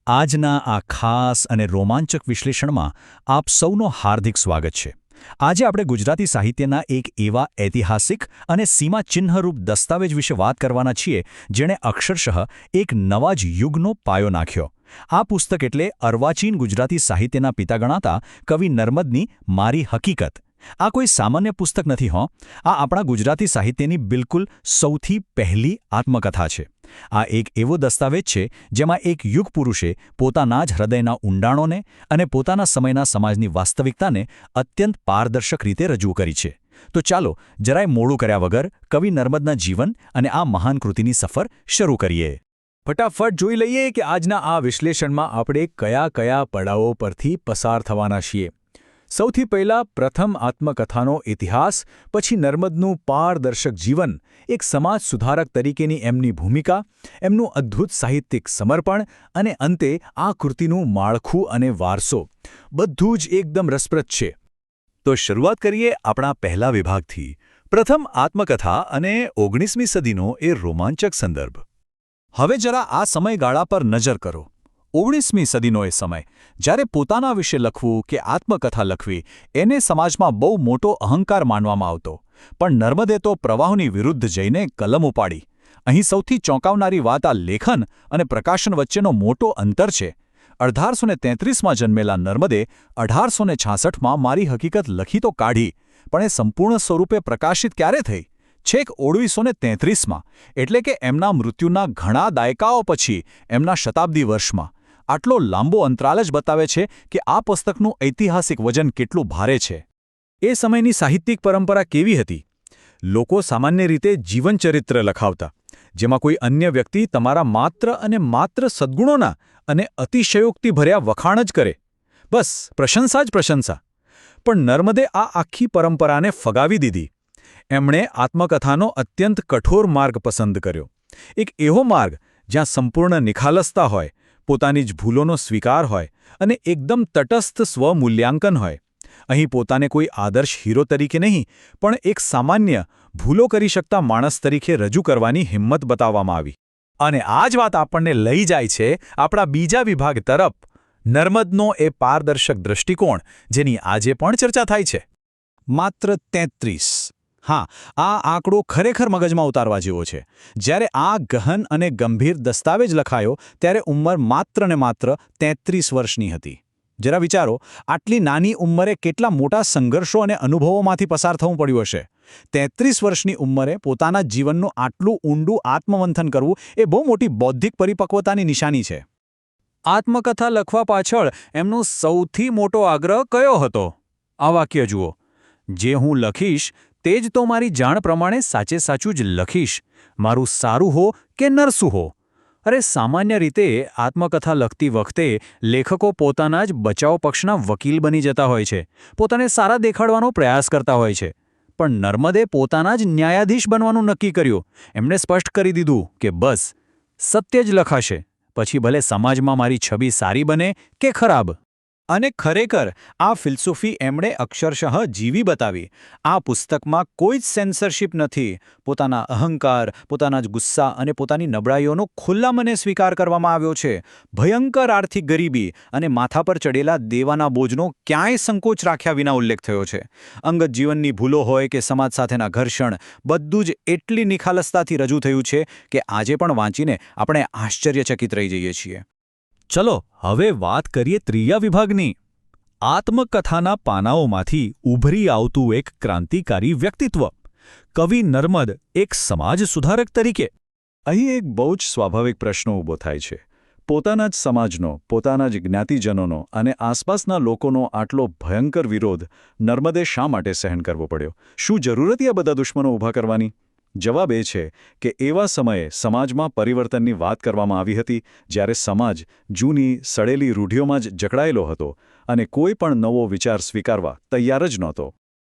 આજના આ ખાસ અને રોમાંચક વિશ્લેષણમાં આપ સૌનો હાર્દિક સ્વાગત છે. આજે આપણે ગુજરાતી સાહિત્યના એક એવા ઐતિહાસિક અને સીમાચિહ્નરૂપ દસ્તાવેજ વિશે વાત કરવાના છીએ જેણે અક્ષરશઃ એક નવા જ યુગનો પાયો નાખ્યો. આ પુસ્તક એટલે અર્વાચીન ગુજરાતી સાહિત્યના પિતા ગણાતા કવિ નર્મદની મારી હકીકત. આ કોઈ સામાન્ય પુસ્તક નથી આ આપણા ગુજરાતી સાહિત્યની બિલકુલ સૌથી પહેલી આત્મકથા છે. આ એક એવો દસ્તાવેજ છે જેમાં એક યુગ પુરુષે પોતાના જ હૃદયના ઊંડાણોને અને પોતાના સમયના સમાજની વાસ્તવિકતાને અત્યંત પારદર્શક રીતે રજૂ કરી છે. તો ચાલો જરાય મોડું કર્યા વગર કવિ નર્મદના જીવન અને આ મહાન કૃતિની સફર શરૂ કરીએ. ફટાફટ જોઈ લઈએ કે આજના આ વિશ્લેષણમાં આપણે કયા કયા પડાવો પરથી પસાર થવાના છીએ. સૌથી પહેલા પ્રથમ આત્મકથાનો ઇતિહાસ, પછી નર્મદનું પારદર્શક જીવન, એક સમાજ સુધારક તરીકેની એમની ભૂમિકા, એમનું અદ્ભુત સાહિત્યિક સમર્પણ અને અંતે આ કૃતિનું માળખું અને વારસો. બધું જ એકદમ રસપ્રદ છે. તો શરૂઆત કરીએ આપણા પહેલા વિભાગથી. પ્રથમ આત્મકથા અને 19મી સદીનો એ રોમાંચક સંદર્ભ. હવે જરા આ સમયગાળા પર નજર કરો. 19મી સદીનો એ સમય જ્યારે પોતાના વિશે લખવું કે આત્મકથા લખવી એને સમાજમાં બહુ મોટો અહંકાર માનવામાં આવતો. પણ નર્મદે તો પ્રવાહની વિરુદ્ધ જઈને કલમ ઉપાડી. અહીં સૌથી ચોંકાવનારી વાત આ લેખન અને પ્રકાશન વચ્ચેનો મોટો અંતર છે. 1833માં જન્મેલા નર્મદે 1866માં મારી હકીકત લખી તો કાઢી, પણ એ સંપૂર્ણ સ્વરૂપે પ્રકાશિત ક્યારે થઈ? છેક 1933માં, એટલે કે એમના મૃત્યુના ઘણા દાયકાઓ પછી, એમના શતાબ્દી વર્ષમાં. આટલો લાંબો અંતરાલ જ બતાવે છે કે આ પુસ્તકનું ઐતિહાસિક વજન કેટલું ભારે છે. એ સમયની સાહિત્યિક પરંપરા કેવી હતી? લોકો સામાન્ય રીતે જીવનચરિત્ર લખાવતા, જેમાં કોઈ અન્ય વ્યક્તિ તમારા માત્ર અને માત્ર સદ્ગુણોના અને અતિશયોક્તિભર્યા વખાણ જ કરે. બસ પ્રશંસા જ પ્રશંસા. પણ નર્મદે આ આખી પરંપરાને ફગાવી દીધી. એમણે આત્મકથાનો અત્યંત કઠોર માર્ગ પસંદ કર્યો. એક એવો માર્ગ જ્યાં સંપૂર્ણ નિખાલસતા હોય, પોતાની જ ભૂલોનો સ્વીકાર હોય અને એકદમ તટસ્થ સ્વમૂલ્યાંકન હોય. અહીં પોતાને કોઈ આદર્શ હીરો તરીકે નહીં, પણ એક સામાન્ય, ભૂલો કરી શકતા માણસ તરીકે રજૂ કરવાની હિંમત બતાવવામાં આવી. અને આ જ વાત આપણને લઈ જાય છે આપણા બીજા વિભાગ તરફ. નર્મદનો એ પારદર્શક દૃષ્ટિકોણ જેની આજે પણ ચર્ચા થાય છે. માત્ર 33. હા, આ આંકડો ખરેખર મગજમાં ઉતારવા જેવો છે. જ્યારે આ ગહન અને ગંભીર દસ્તાવેજ લખાયો ત્યારે ઉંમર માત્ર ને માત્ર 33 વર્ષની હતી. જરા વિચારો, આટલી નાની ઉંમરે કેટલા મોટા સંઘર્ષો અને અનુભવોમાંથી પસાર થવું પડ્યું હશે. 33 વર્ષની ઉંમરે પોતાના જીવનનું આટલું ઊંડું આત્મમંથન કરવું એ બહુ મોટી બૌદ્ધિક પરિપક્વતાની નિશાની છે. આત્મકથા લખવા પાછળ એમનો સૌથી મોટો આગ્રહ કયો હતો? આ વાક્ય જુઓ: જે હું લખીશ તે જ તો મારી જાણ પ્રમાણે સાચે સાચું જ લખીશ, મારું સારું હો કે નરસું હો. અરે, સામાન્ય રીતે આત્મકથા લખતી વખતે લેખકો પોતાના જ બચાવ પક્ષના વકીલ બની જતા હોય છે, પોતાને સારા દેખાડવાનો પ્રયાસ કરતા હોય છે. પણ નર્મદે પોતાના જ ન્યાયાધીશ બનવાનું નક્કી કર્યું. એમણે સ્પષ્ટ કરી દીધું કે બસ સત્ય જ લખાશે, પછી ભલે સમાજમાં મારી છબી સારી બને કે ખરાબ. અને ખરેખર આ ફિલસૂફી એમણે અક્ષરશઃ જીવી બતાવી. આ પુસ્તકમાં કોઈ જ સેન્સરશિપ નથી. પોતાના અહંકાર, પોતાના જ ગુસ્સા અને પોતાની નબળાઈઓનો ખુલ્લા મને સ્વીકાર કરવામાં આવ્યો છે. ભયંકર આર્થિક ગરીબી અને માથા પર ચડેલા દેવાના બોજનો ક્યાંય સંકોચ રાખ્યા વિના ઉલ્લેખ થયો છે. અંગત જીવનની ભૂલો હોય કે સમાજ સાથેના ઘર્ષણ, બધું જ એટલી નિખાલસતાથી રજૂ થયું છે કે આજે પણ વાંચીને આપણે આશ્ચર્યચકિત રહી જઈએ છીએ. ચલો હવે વાત કરીએ ત્રીજા વિભાગની. આત્મકથાના પાનાઓમાંથી ઉભરી આવતું એક ક્રાંતિકારી વ્યક્તિત્વ. કવિ નર્મદ એક સમાજ સુધારક તરીકે. અહીં એક બહુ જ સ્વાભાવિક પ્રશ્ન ઊભો થાય છે. પોતાના જ સમાજનો, પોતાના જ જ્ઞાતિજનોનો અને આસપાસના લોકોનો આટલો ભયંકર વિરોધ નર્મદે શા માટે સહન કરવો પડ્યો? શું જરૂર હતી આ બધા દુશ્મનો ઊભા કરવાની? જવાબ એ છે કે એવા સમયે સમાજમાં પરિવર્તનની વાત કરવામાં આવી હતી જ્યારે સમાજ જૂની સડેલી રૂઢિઓમાં જ જકડાયેલો હતો અને કોઈ પણ નવો વિચાર સ્વીકારવા તૈયાર જ નહોતો.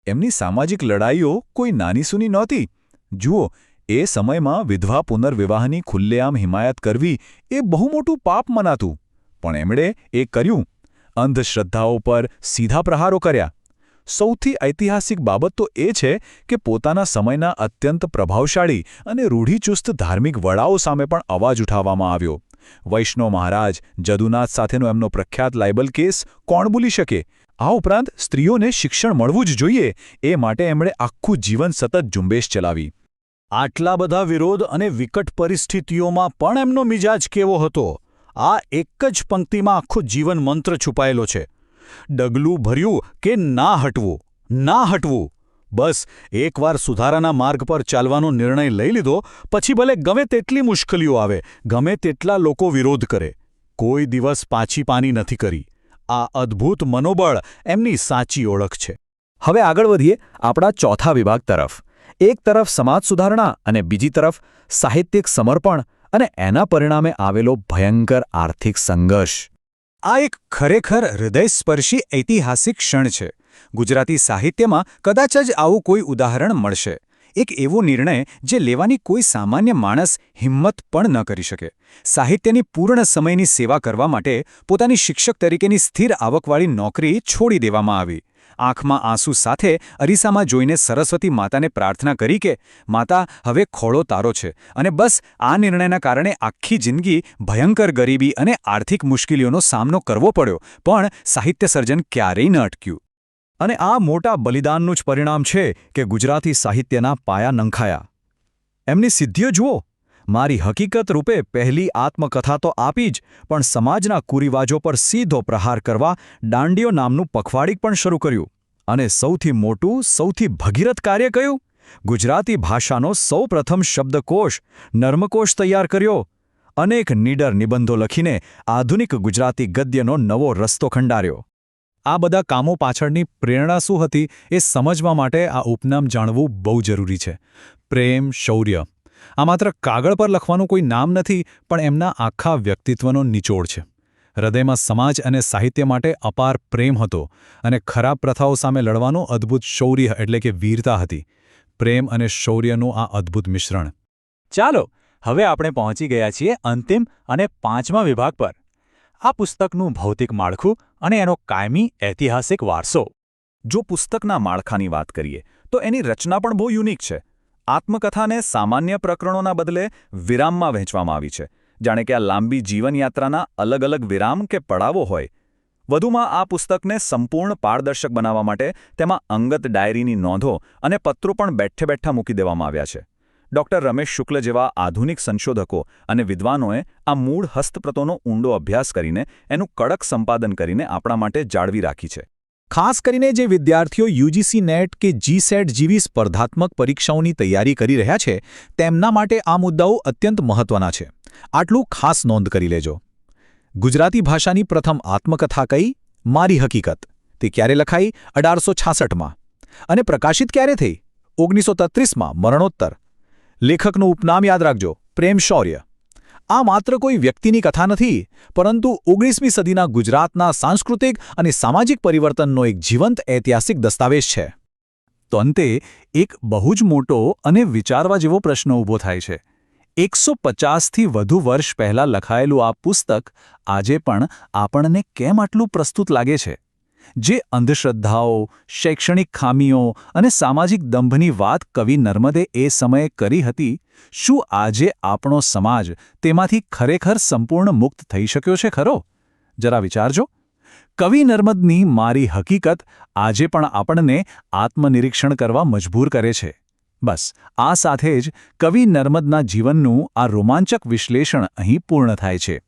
એમની સામાજિક લડાઈઓ કોઈ નાનીસૂની નહોતી. જુઓ, એ સમયમાં વિધવા પુનર્વિવાહની ખુલ્લેઆમ હિમાયત કરવી એ બહુ મોટું પાપ મનાતું. પણ એમણે એ કર્યું. અંધશ્રદ્ધાઓ પર સીધા પ્રહારો કર્યા. સૌથી ઐતિહાસિક બાબત તો એ છે કે પોતાના સમયના અત્યંત પ્રભાવશાળી અને રૂઢિચુસ્ત ધાર્મિક વડાઓ સામે પણ અવાજ ઉઠાવવામાં આવ્યો. વૈષ્ણવ મહારાજ, જદુનાથ સાથેનો એમનો પ્રખ્યાત લાયબલ કેસ કોણ ભૂલી શકે? આ ઉપરાંત સ્ત્રીઓને શિક્ષણ મળવું જ જોઈએ એ માટે એમણે આખું જીવન સતત ઝુંબેશ ચલાવી. આટલા બધા વિરોધ અને વિકટ પરિસ્થિતિઓમાં પણ એમનો મિજાજ કેવો હતો? આ એક જ પંક્તિમાં આખું જીવન મંત્ર છુપાયેલો છે. ડગલું ભર્યું કે ના હટવું, ના હટવું. બસ એકવાર સુધારાના માર્ગ પર ચાલવાનો નિર્ણય લઈ લીધો પછી ભલે ગમે તેટલી મુશ્કેલીઓ આવે, ગમે તેટલા લોકો વિરોધ કરે, કોઈ દિવસ પાછી પાની નથી કરી. આ અદ્ભુત મનોબળ એમની સાચી ઓળખ છે. હવે આગળ વધીએ આપણા ચોથા વિભાગ તરફ. એક તરફ સમાજ સુધારણા અને બીજી તરફ સાહિત્યિક સમર્પણ અને એના પરિણામે આવેલો ભયંકર આર્થિક સંઘર્ષ. આ એક ખરેખર હૃદયસ્પર્શી ઐતિહાસિક ક્ષણ છે. ગુજરાતી સાહિત્યમાં કદાચ જ આવું કોઈ ઉદાહરણ મળશે. એક એવો નિર્ણય જે લેવાની કોઈ સામાન્ય માણસ હિંમત પણ ન કરી શકે. સાહિત્યની પૂર્ણ સમયની સેવા કરવા માટે પોતાની શિક્ષક તરીકેની સ્થિર આવકવાળી નોકરી છોડી દેવામાં આવી. આંખમાં આંસુ સાથે અરીસામાં જોઈને સરસ્વતી માતાને પ્રાર્થના કરી કે માતા, હવે ખોળો તારો છે. અને બસ આ નિર્ણયના કારણે આખી જિંદગી ભયંકર ગરીબી અને આર્થિક મુશ્કેલીઓનો સામનો કરવો પડ્યો, પણ સાહિત્ય સર્જન ક્યારેય ન અટક્યું. અને આ મોટા બલિદાનનું જ પરિણામ છે કે ગુજરાતી સાહિત્યના પાયા નંખાયા. એમની સિદ્ધિઓ જુઓ. મારી હકીકત રૂપે પહેલી આત્મકથા તો આપી જ, પણ સમાજના કુરિવાજો પર સીધો પ્રહાર કરવા દાંડીઓ નામનું પખવાડિક પણ શરૂ કર્યું. અને સૌથી મોટું, સૌથી ભગીરથ કાર્ય કયું? ગુજરાતી ભાષાનો સૌપ્રથમ શબ્દકોશ, નર્મકોશ તૈયાર કર્યો. અનેક નીડર નિબંધો લખીને આધુનિક ગુજરાતી ગદ્યનો નવો રસ્તો ખંડાર્યો. આ બધા કામો પાછળની પ્રેરણા શું હતી એ સમજવા માટે આ ઉપનામ જાણવું બહુ જરૂરી છે. પ્રેમ, શૌર્ય. આ માત્ર કાગળ પર લખવાનું કોઈ નામ નથી, પણ એમના આખા વ્યક્તિત્વનો નિચોડ છે. હૃદયમાં સમાજ અને સાહિત્ય માટે અપાર પ્રેમ હતો અને ખરાબ પ્રથાઓ સામે લડવાનું અદ્ભુત શૌર્ય એટલે કે વીરતા હતી. પ્રેમ અને શૌર્યનું આ અદ્ભુત મિશ્રણ. ચાલો, હવે આપણે પહોંચી ગયા છીએ અંતિમ અને પાંચમા વિભાગ પર. આ પુસ્તકનું ભૌતિક માળખું અને એનો કાયમી ઐતિહાસિક વારસો. જો પુસ્તકના માળખાની વાત કરીએ તો એની રચના પણ બહુ યુનિક છે. આત્મકથાને સામાન્ય પ્રકરણોના બદલે વિરામમાં વહેંચવામાં આવી છે, જાણે કે આ લાંબી જીવનયાત્રાના અલગ અલગ વિરામ કે પડાવો હોય. વધુમાં આ પુસ્તકને સંપૂર્ણ પારદર્શક બનાવવા માટે તેમાં અંગત ડાયરીની નોંધો અને પત્રો પણ બેઠે બેઠા મૂકી દેવામાં આવ્યા છે. ડૉક્ટર રમેશ શુક્લ જેવા આધુનિક સંશોધકો અને વિદ્વાનોએ આ મૂળ હસ્તપ્રતોનો ઊંડો અભ્યાસ કરીને એનું કડક સંપાદન કરીને આપણા માટે જાળવી રાખી છે. ખાસ કરીને જે વિદ્યાર્થીઓ યુજીસી નેટ કે જીસેટ જેવી સ્પર્ધાત્મક પરીક્ષાઓની તૈયારી કરી રહ્યા છે, તેમના માટે આ મુદ્દાઓ અત્યંત મહત્વના છે. આટલું ખાસ નોંધ કરી લેજો. ગુજરાતી ભાષાની પ્રથમ આત્મકથા કઈ? મારી હકીકત. તે ક્યારે લખાઈ? 1866માં. અને પ્રકાશિત ક્યારે થઈ? 1933માં, મરણોત્તર. લેખકનું ઉપનામ યાદ રાખજો, પ્રેમ શૌર્ય. આ માત્ર કોઈ વ્યક્તિની કથા નથી, પરંતુ 19મી સદીના ગુજરાતના સાંસ્કૃતિક અને સામાજિક પરિવર્તનનો એક જીવંત ઐતિહાસિક દસ્તાવેજ છે. તો અંતે એક બહુ જ મોટો અને વિચારવા જેવો પ્રશ્ન ઊભો થાય છે. 150થી વધુ વર્ષ પહેલાં લખાયેલું આ પુસ્તક આજે પણ આપણને કેમ આટલું પ્રસ્તુત લાગે છે? જે અંધશ્રદ્ધાઓ, શૈક્ષણિક ખામીઓ અને સામાજિક દંભની વાત કવિ નર્મદે એ સમયે કરી હતી, શું આજે આપણો સમાજ તેમાંથી ખરેખર સંપૂર્ણ મુક્ત થઈ શક્યો છે ખરો? જરા વિચારજો. કવિ નર્મદની મારી હકીકત આજે પણ આપણને આત્મનિરીક્ષણ કરવા મજબૂર કરે છે. બસ આ સાથે જ કવિ નર્મદના જીવનનું આ રોમાંચક વિશ્લેષણ અહીં પૂર્ણ થાય છે.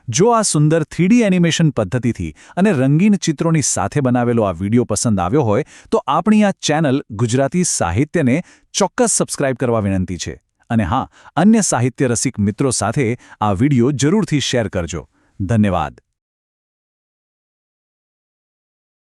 જો આ સુંદર 3D એનિમેશન પદ્ધતિથી અને રંગીન ચિત્રોની સાથે બનાવેલો આ વિડિયો પસંદ આવ્યો હોય તો આપણી આ ચેનલ ગુજરાતી સાહિત્યને ચોક્કસ સબસ્ક્રાઇબ કરવા વિનંતી છે. અને હા, અન્ય સાહિત્ય રસિક મિત્રો સાથે આ વિડિયો જરૂરથી શેર કરજો. ધન્યવાદ.